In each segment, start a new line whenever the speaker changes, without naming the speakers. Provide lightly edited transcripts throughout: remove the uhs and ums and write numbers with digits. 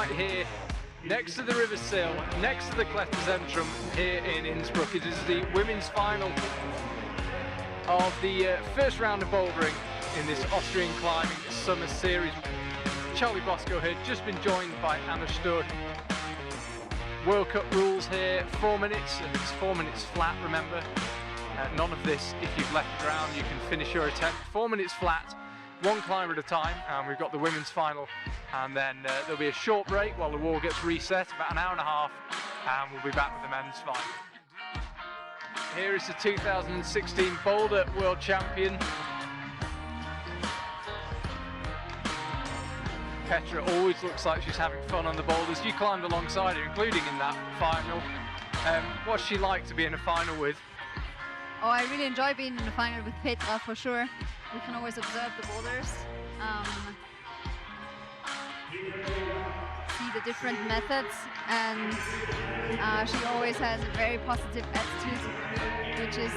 right here next to the River Sill, next to the Kletterzentrum here in Innsbruck. It is the women's final of the first round of bouldering in this Austrian Climbing Summer Series. Charlie Boscoe here, just been joined by Anna Stöhr. World Cup rules here, 4 minutes, and it's 4 minutes flat, remember. None of this if you've left the ground, you can finish your attempt. 4 minutes flat, one climber at a time, and we've got the women's final. And then there'll be a short break while the wall gets reset, about an hour and a half, and we'll be back with the men's final. Here is the 2016 Boulder World Champion. Petra always looks like she's having fun on the boulders. You climbed alongside her, including in that final. What's she like to be in a final with?
Oh, I really enjoy being in the final with Petra, for sure. We can always observe the boulders, see the different methods, and she always has a very positive attitude, which is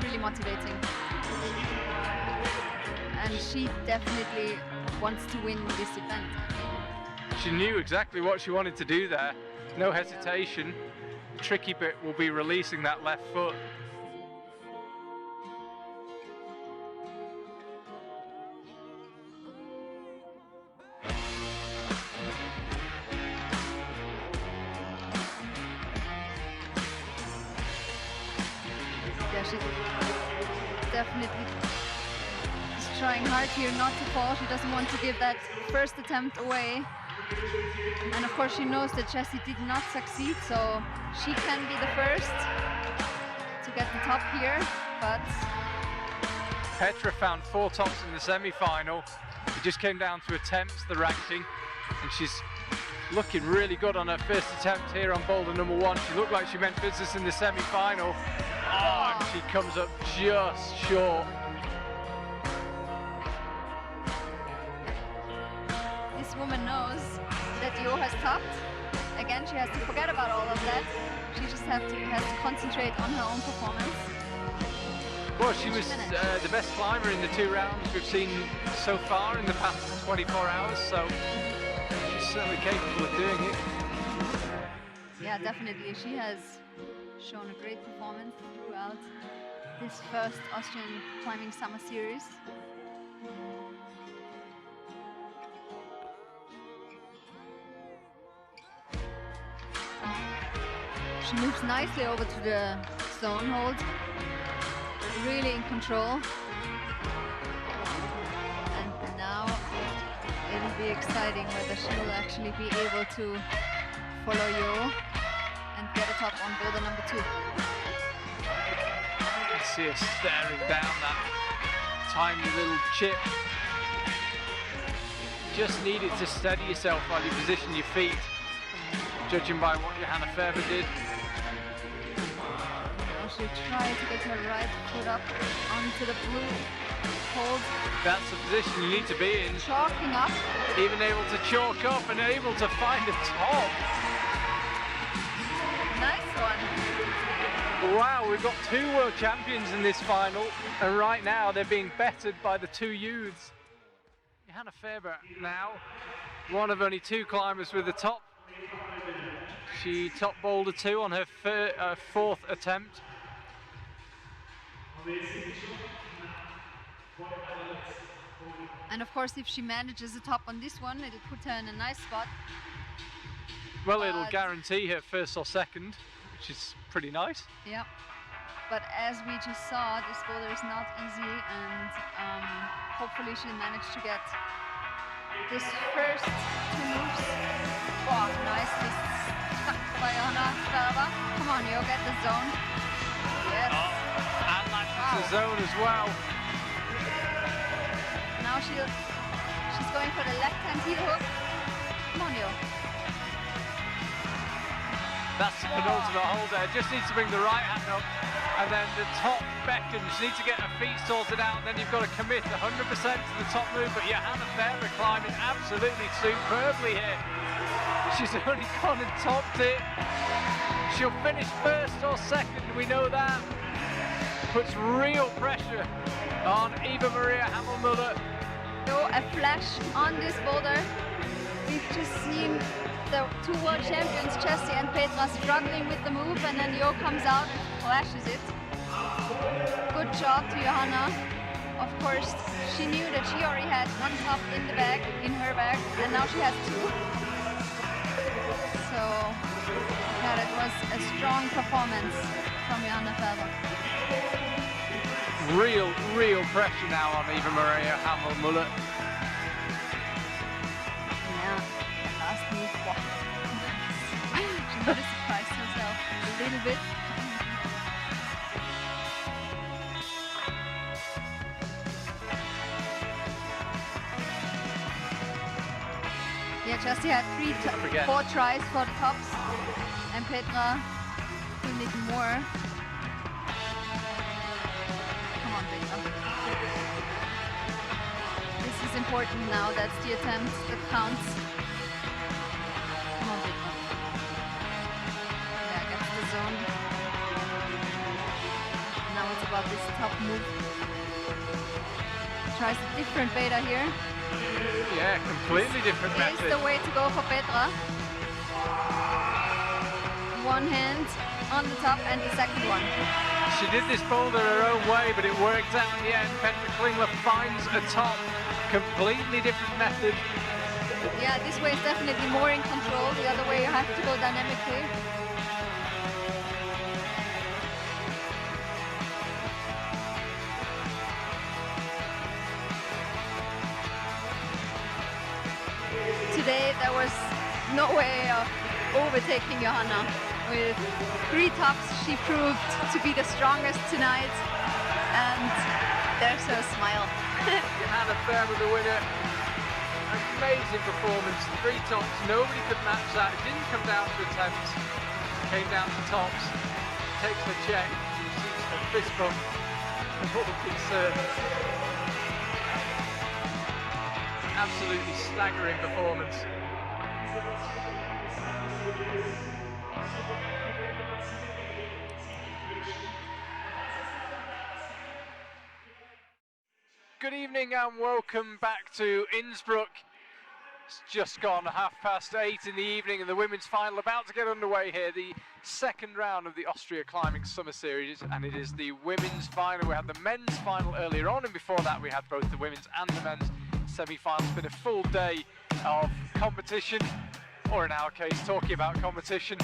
really motivating. And she definitely wants to win this event.
She knew exactly what she wanted to do there. No hesitation. The tricky bit will be releasing that left foot.
Yeah, she definitely is trying hard here not to fall. She doesn't want to give that first attempt away. And of course she knows that Jessie did not succeed, so she can be the first to get the top here, but...
Petra found 4 tops in the semi-final. It just came down to attempts, the ranking, and she's looking really good on her first attempt here on boulder number 1. She looked like she meant business in the semi-final. Oh, and she comes up just short.
This woman knows that Yo has topped. Again, she has to forget about all of that. She just has to concentrate on her own performance.
Well, she was the best climber in the 2 rounds we've seen so far in the past 24 hours, so she's certainly capable of doing it.
Yeah, definitely. She has shown a great performance throughout this first Austrian Climbing Summer Series. She moves nicely over to the zone hold, really in control. And now it'll be exciting whether she will actually be able to follow Yo and get a top on boulder number 2.
You see her staring down that tiny little chip. Just need it to steady yourself while you position your feet, judging by what Anna Stöhr did.
She'll try to get her right foot up onto the blue hold.
That's the position you need to be in.
Chalking up.
Even able to chalk up and able to find a top.
Nice one.
Wow, we've got 2 world champions in this final, and right now they're being bettered by the 2 youths. Anna Stöhr now, one of only 2 climbers with the top. She topped boulder 2 on her 4th attempt.
And of course, if she manages a top on this one, it'll put her in a nice spot.
Well, it'll guarantee her 1st or 2nd, which is pretty nice.
Yeah. But as we just saw, this boulder is not easy, and hopefully she'll manage to get this first 2 moves. Wow, nicely stuck by Anna Stöhr. Come on, Yo, get the zone. Yes.
Oh, and like the zone as well.
Now she's going for the left-hand heel hook. Come on, Yo.
That's the penultimate hold there. Just needs to bring the right hand up, and then the top beckons. She needs to get her feet sorted out, and then you've got to commit 100% to the top move. But yeah, Anna Stöhr climbing absolutely superbly here. She's only gone and topped it. She'll finish 1st or 2nd, we know that. Puts real pressure on Eva Maria Hammelmüller.
Yo, a flash on this boulder. we've just seen the two world champions, Jessie and Petra, struggling with the move, and then Jo comes out and flashes it. Good job to Johanna. Of course, she knew that she already had one top in the bag, in her bag, and now she has two. So, yeah, that was a strong performance from Johanna Färber.
Real pressure now on Eva Maria Hamel-Muller.
Yeah, the last move, wow. She might have surprised herself a little bit. Yeah, Jessie had 4 tries for the tops, and Petra couldn't even more. Come on, Petra. This is important now. That's the attempt that counts. Come on, Petra. Yeah, gets the zone. Now it's about this top move. Tries a different beta here.
Yeah, completely different method.
This is the way to go for Petra. One hand on the top and the second one.
She did this boulder her own way, but it worked out in the end. Petra Klingler finds a top. Completely different method.
Yeah, this way is definitely more in control. The other way you have to go dynamically. Today there was no way of overtaking Johanna. With 3 tops, she proved to be the strongest tonight, and there's her smile.
Anna Stöhr with the winner. Amazing performance, 3 tops, nobody could match that. It didn't come down to attempts, came down to tops. Takes the check, receives a fist bump, and all concerned. Absolutely staggering performance. Good evening and welcome back to Innsbruck. It's just gone 8:30 in the evening and the women's final about to get underway here. The second round of the Austria Climbing Summer Series, and it is the women's final. We had the men's final earlier on, and before that we had both the women's and the men's semi-final. It's been a full day of competition, or in our case, talking about competition.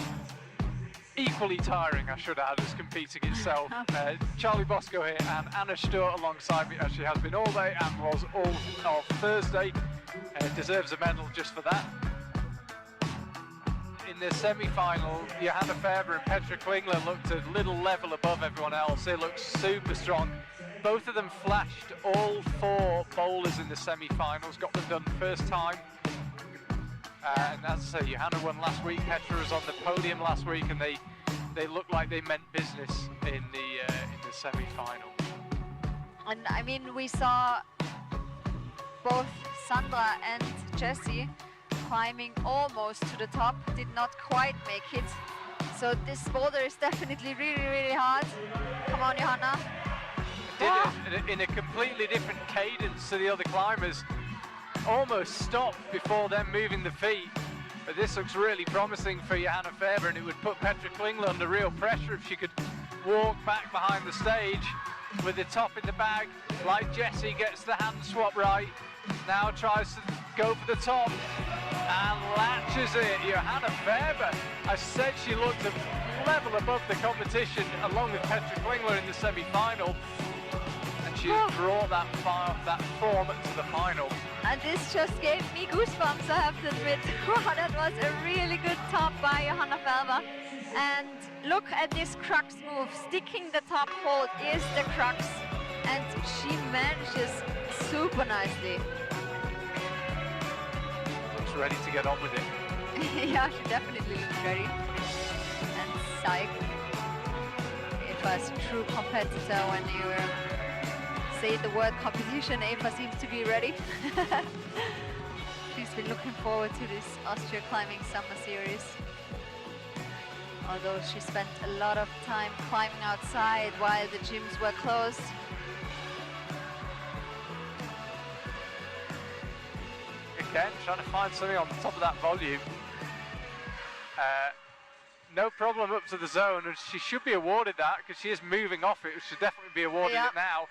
Equally tiring, I should add, as competing itself. Charlie Boscoe here and Anna Stöhr alongside me, as she has been all day and was all of Thursday. Deserves a medal just for that. In the semi-final, Johanna Färber and Petra Klingler looked a little level above everyone else. They looked super strong. Both of them flashed all 4 bowlers in the semi-finals, got them done first time. And as I say, Johanna won last week, Petra was on the podium last week, and they looked like they meant business in the semi-final.
And I mean, we saw both Sandra and Jessie climbing almost to the top, did not quite make it. So this boulder is definitely really hard. Come on, Johanna.
Did it in a completely different cadence to the other climbers. Almost stopped before them moving the feet. But this looks really promising for Johanna Färber, and it would put Petra Klingler under real pressure if she could walk back behind the stage with the top in the bag, like Jessie, gets the hand swap right. Now tries to go for the top and latches it. Johanna Färber, I said she looked a level above the competition along with Petra Klingler in the semi-final, and she has brought that form to the final.
And this just gave me goosebumps, I have to admit. Wow, that was a really good top by Johanna Färber. And look at this crux move. Sticking the top hold is the crux, and she manages super nicely.
Looks ready to get on with it.
Yeah, she definitely looks ready. And psych. Eva's a true competitor. When you say the word competition, Eva seems to be ready. She's been looking forward to this Austrian Climbing Summer Series. Although she spent a lot of time climbing outside while the gyms were closed.
Again, trying to find something on the top of that volume. No problem up to the zone, and she should be awarded that because she is moving off it. Should definitely be awarded it now.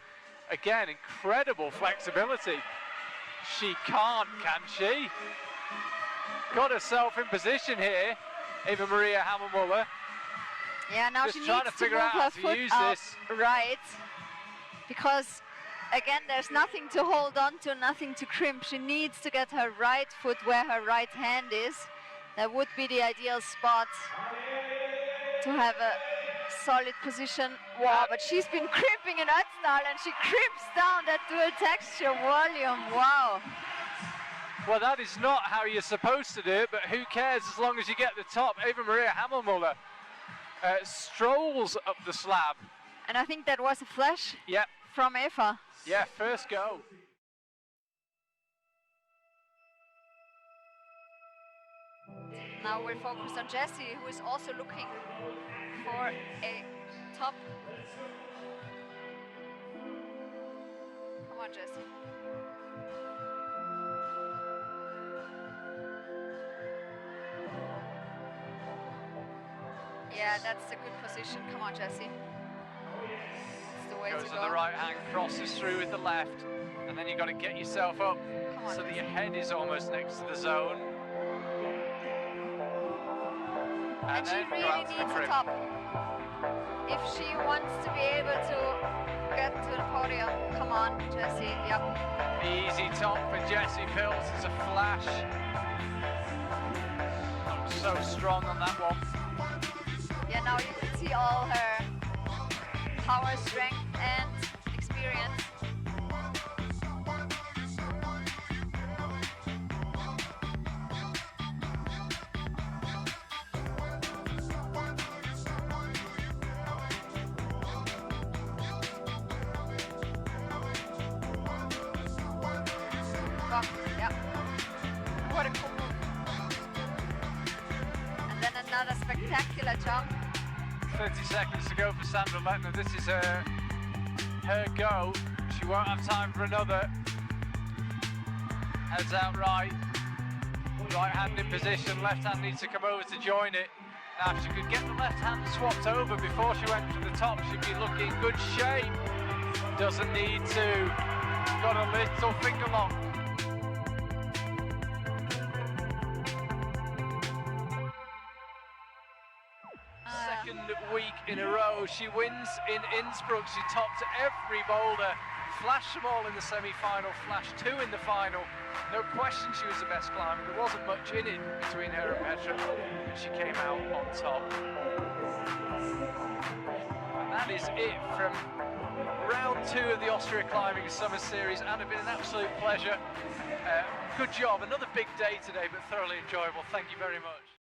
Again, incredible flexibility. She can't, can she? Got herself in position here, Eva Maria Hammermuller.
Yeah, now
just
she
trying
needs
to figure
move
out
her
how to
foot
use
out
this.
right, because again, there's nothing to hold on to, nothing to crimp. She needs to get her right foot where her right hand is. That would be the ideal spot to have a solid position. Wow, but she's been crimping in Ötztal, and she crimps down that dual texture volume. Wow.
Well, that is not how you're supposed to do it, but who cares as long as you get the top. Eva Maria Hammermuller strolls up the slab.
And I think that was a flash from Eva.
Yeah, first go.
Now we're focused on Jessie, who is also looking for a top. Come on, Jessie. Yeah, that's a good position. Come on, Jessie. That's the way
Goes
to
with
go.
the right hand, crosses through with the left, and then you've got to get yourself up so that your head is almost next to the zone.
And she really needs a top. If she wants to be able to get to the podium, come on, Jessie. Yep.
Easy top for Jessie Pills. It's a flash. Looks so strong on that one.
Yeah, now you can see all her power, strength, and experience. Yeah. What a cool move. And then another spectacular jump.
30 seconds to go for Sandra Lettner. This is her go. She won't have time for another. Heads out right. Right hand in position. Left hand needs to come over to join it. Now, if she could get the left hand swapped over before she went to the top, she'd be looking in good shape. Doesn't need to. Got a little finger lock. Second week in a row, she wins in Innsbruck. She topped every boulder, flashed them all in the semi-final, flashed 2 in the final. No question she was the best climber. There wasn't much in it between her and Petra, but she came out on top. And that is it from round 2 of the Austrian Climbing Summer Series. Anna, been an absolute pleasure. Good job. Another big day today, but thoroughly enjoyable. Thank you very much.